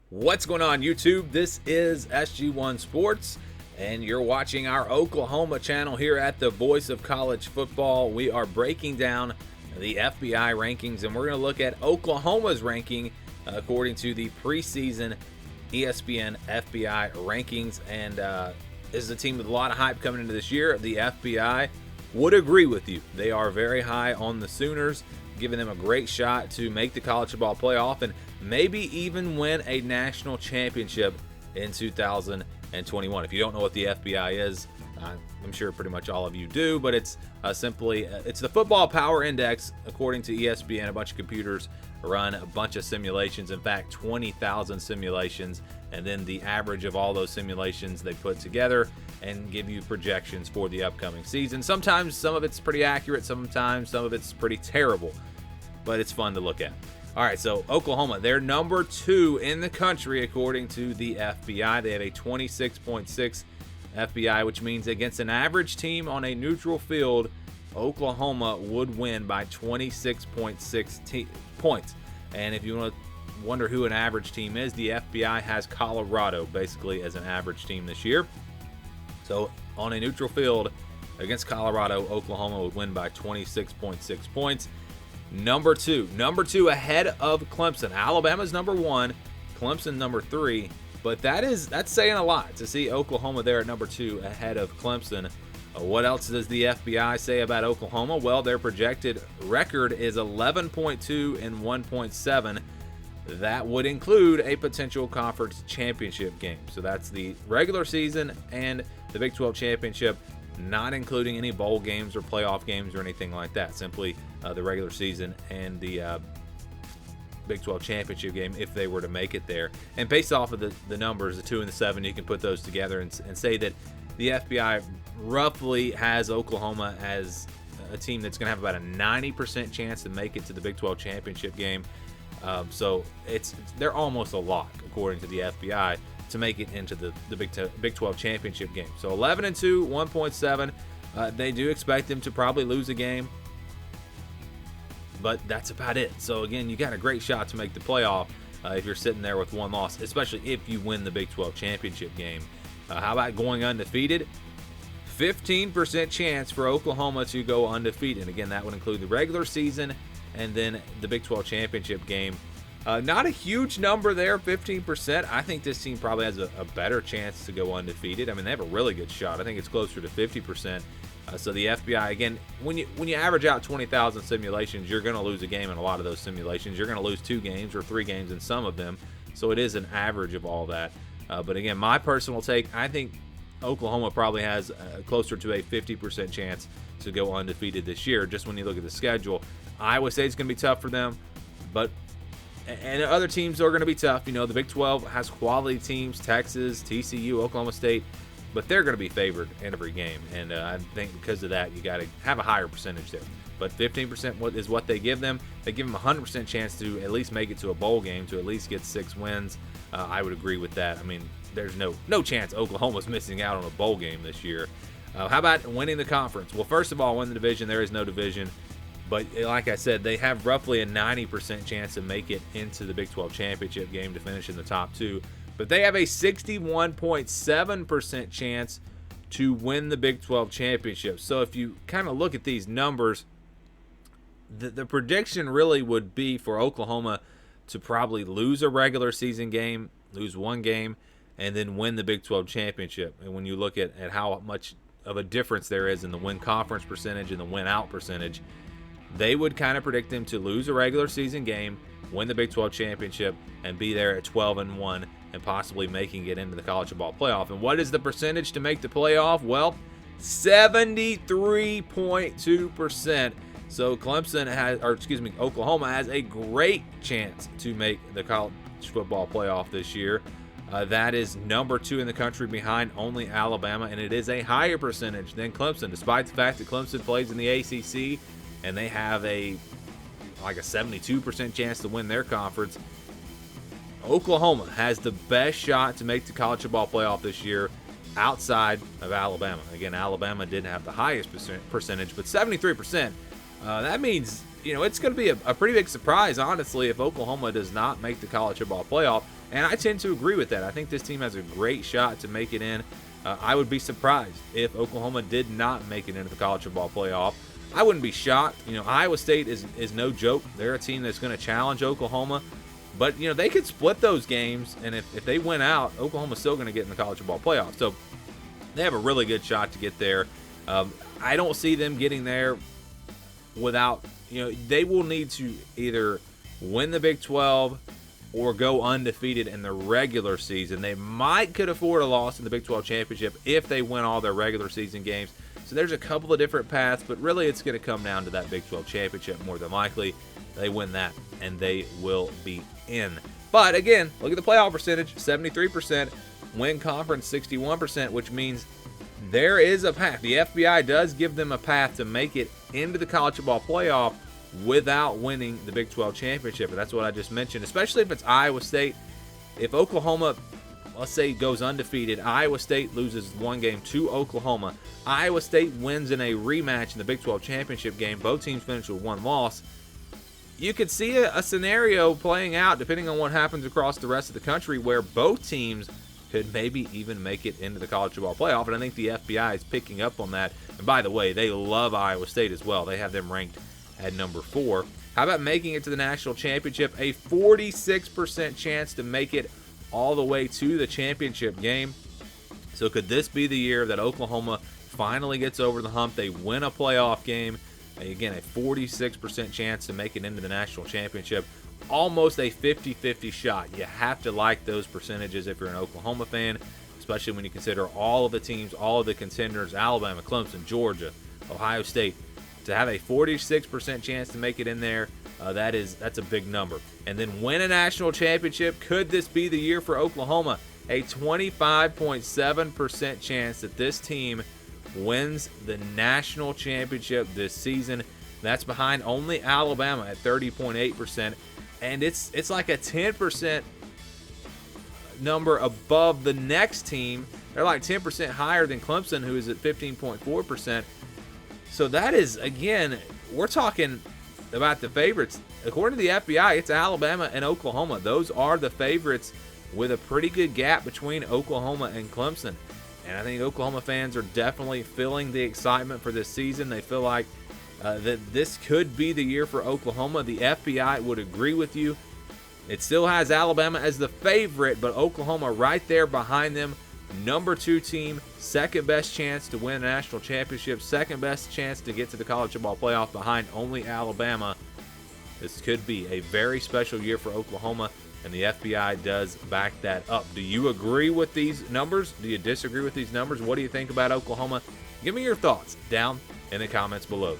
What's going on, YouTube? This is SG1 Sports, and you're watching our Oklahoma channel here at the Voice of College Football. We are breaking down the FPI rankings, and we're going to look at Oklahoma's ranking according to the preseason ESPN FPI rankings. And this is a team with a lot of hype coming into this year. The FPI would agree with you. They are very high on the Sooners, giving them a great shot to make the college football playoff and maybe even win a national championship in 2021. If you don't know what the FPI is, I'm sure pretty much all of you do, but it's it's the Football Power Index. According to ESPN, a bunch of computers run a bunch of simulations, in fact 20,000 simulations, and then the average of all those simulations they put together and give you projections for the upcoming season. Sometimes some of it's pretty accurate, sometimes some of it's pretty terrible, but it's fun to look at. All right, so Oklahoma, they're number 2 in the country according to the FPI. They have a 26.6 FPI, which means against an average team on a neutral field, Oklahoma would win by 26.6 points. And if you want to wonder who an average team is, the FBI has Colorado basically as an average team this year. So on a neutral field against Colorado, Oklahoma would win by 26.6 points. Number two ahead of Clemson. Alabama's number 1, Clemson number 3. But that's saying a lot to see Oklahoma there at number 2 ahead of Clemson. What else does the FBI say about Oklahoma? Well, their projected record is 11.2 and 1.7. That would include a potential conference championship game. So that's the regular season and the Big 12 championship, not including any bowl games or playoff games or anything like that. Simply the regular season and the Big 12 championship game if they were to make it there. And based off of the numbers, the 2 and the 7, you can put those together and say that the FBI roughly has Oklahoma as a team that's going to have about a 90% chance to make it to the Big 12 championship game. So they're almost a lock, according to the FBI, to make it into the Big 12 championship game. So 11-2, 1.7. They do expect them to probably lose a game, but that's about it. So again, you got a great shot to make the playoff if you're sitting there with one loss, especially if you win the Big 12 championship game. How about going undefeated? 15% chance for Oklahoma to go undefeated. Again, that would include the regular season and then the Big 12 championship game. Not a huge number there, 15%. I think this team probably has a better chance to go undefeated. I mean, they have a really good shot. I think it's closer to 50%. So the FBI, again, when you average out 20,000 simulations, you're going to lose a game in a lot of those simulations. You're going to lose 2 games or 3 games in some of them. So it is an average of all that. But again, my personal take, I think Oklahoma probably has closer to a 50% chance to go undefeated this year, just when you look at the schedule. Iowa State's going to be tough for them, and other teams are going to be tough. You know, the Big 12 has quality teams, Texas, TCU, Oklahoma State, but they're going to be favored in every game. And I think because of that, you got to have a higher percentage there. But 15% is what they give them. They give them a 100% chance to at least make it to a bowl game, to at least get 6 wins. I would agree with that. I mean, there's no chance Oklahoma's missing out on a bowl game this year. How about winning the conference? Well, first of all, win the division. There is no division. But like I said, they have roughly a 90% chance to make it into the Big 12 championship game to finish in the top 2. But they have a 61.7% chance to win the Big 12 championship. So if you kind of look at these numbers, the prediction really would be for Oklahoma to probably lose a regular season game, lose 1 game, and then win the Big 12 championship. And when you look at how much of a difference there is in the win conference percentage and the win out percentage, they would kind of predict them to lose a regular season game, win the Big 12 championship, and be there at 12-1 and possibly making it into the college football playoff. And what is the percentage to make the playoff? Well, 73.2%. So Oklahoma has a great chance to make the college football playoff this year. That is number 2 in the country behind only Alabama, and it is a higher percentage than Clemson, despite the fact that Clemson plays in the ACC and they have a 72% chance to win their conference. Oklahoma has the best shot to make the college football playoff this year outside of Alabama. Again, Alabama didn't have the highest percentage, but 73%. That means, it's going to be a pretty big surprise, honestly, if Oklahoma does not make the college football playoff. And I tend to agree with that. I think this team has a great shot to make it in. I would be surprised if Oklahoma did not make it into the college football playoff. I wouldn't be shocked. Iowa State is no joke. They're a team that's going to challenge Oklahoma. But, they could split those games, and if they win out, Oklahoma's still going to get in the college football playoff. So they have a really good shot to get there. I don't see them getting there without, they will need to either win the Big 12 or go undefeated in the regular season. They could afford a loss in the Big 12 championship if they win all their regular season games. So there's a couple of different paths, but really it's going to come down to that Big 12 championship more than likely. They win that, and they will be in. But again, look at the playoff percentage, 73%, win conference 61%, which means there is a path. The FBI does give them a path to make it into the college football playoff without winning the Big 12 championship. And that's what I just mentioned, especially if it's Iowa State. If Oklahoma, let's say, goes undefeated, Iowa State loses one game to Oklahoma, Iowa State wins in a rematch in the Big 12 championship game, both teams finish with one loss, you could see a scenario playing out, depending on what happens across the rest of the country, where both teams could maybe even make it into the college football playoff. And I think the FBI is picking up on that. And by the way, they love Iowa State as well. They have them ranked at number 4. How about making it to the national championship? A 46% chance to make it all the way to the championship game. So could this be the year that Oklahoma finally gets over the hump? They win a playoff game. Again, a 46% chance to make it into the national championship. Almost a 50-50 shot. You have to like those percentages if you're an Oklahoma fan, especially when you consider all of the teams, all of the contenders, Alabama, Clemson, Georgia, Ohio State. To have a 46% chance to make it in there, that's a big number. And then win a national championship. Could this be the year for Oklahoma? A 25.7% chance that this team wins the national championship this season. That's behind only Alabama at 30.8%. And it's like a 10% number above the next team. They're like 10% higher than Clemson, who is at 15.4%. So that is, again, we're talking about the favorites. According to the FBI, it's Alabama and Oklahoma. Those are the favorites with a pretty good gap between Oklahoma and Clemson. And I think Oklahoma fans are definitely feeling the excitement for this season. They feel like that this could be the year for Oklahoma. The FBI would agree with you. It still has Alabama as the favorite, but Oklahoma right there behind them. Number 2 team, second best chance to win a national championship, second best chance to get to the college football playoff behind only Alabama. This could be a very special year for Oklahoma, and the FBI does back that up. Do you agree with these numbers? Do you disagree with these numbers? What do you think about Oklahoma? Give me your thoughts down in the comments below.